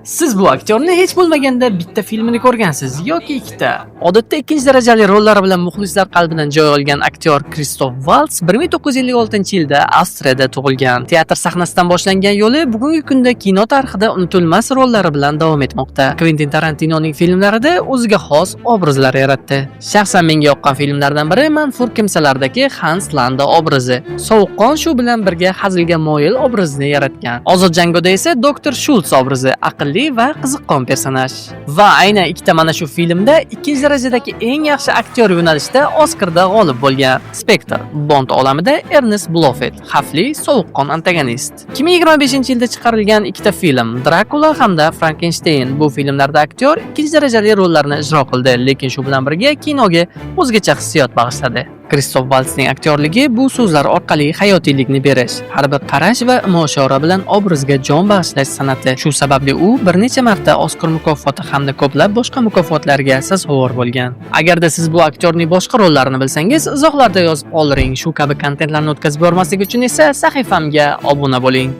Siz bu aktyorni hech bo'lmaganda bitta filmini ko'rgansiz yoki ikkita. Odatda ikkinchi darajali rollari bilan muxlislar qalbidan joy olgan aktyor Kristof Valts 1956-yilda Avstriyada tug'ilgan. Teatr sahnasidan boshlangan yo'li bugungi kunda kino tarixida unutilmas rollari bilan davom etmoqda. Kventin Tarantinoning filmlarida o'ziga xos obrazlar yaratdi. Shaxsan menga yoqqan filmlardan biri Manfur kimsalardagi Hans Landa obrazi. Sovuqqon shu bilan birga hazilga moyil obrazni yaratgan. Ozod jangoda esa Dr. Schultz obrazi aqlli va qiziqqon personaj. Va aynan ikkita mana shu filmda ikkinchi darajadagi eng yaxshi aktyor yo'nalishida Oskarda g'olib bo'lgan. Spectre Bond olamida Ernest Blofeld xavfli sovuqqon antagonist. 2025-yilda chiqarilgan ikkita film Dracula hamda Frankenstein. Bu filmlarda aktyor ikkinchi darajali rollarni ijro qildi, lekin shu bilan birga kinoga o'zgacha hissiyot bag'ishladi. Kristof Valtsning aktyorligi bu so'zlar orqali hayotiylikni berish, har bir qarash va imo-ishora bilan obrazga jon bag'ishlash san'ati. Shu sababli u bir necha marta Oskar mukofoti hamda ko'plab boshqa mukofotlarga sazovor bo'lgan. Agarda siz bu aktyorning boshqa rollarini bilsangiz, izohlarda yozib qoldiring. Shu kabi kontentlarni o'tkazib yubormaslik uchun esa sahifamga obuna bo'ling.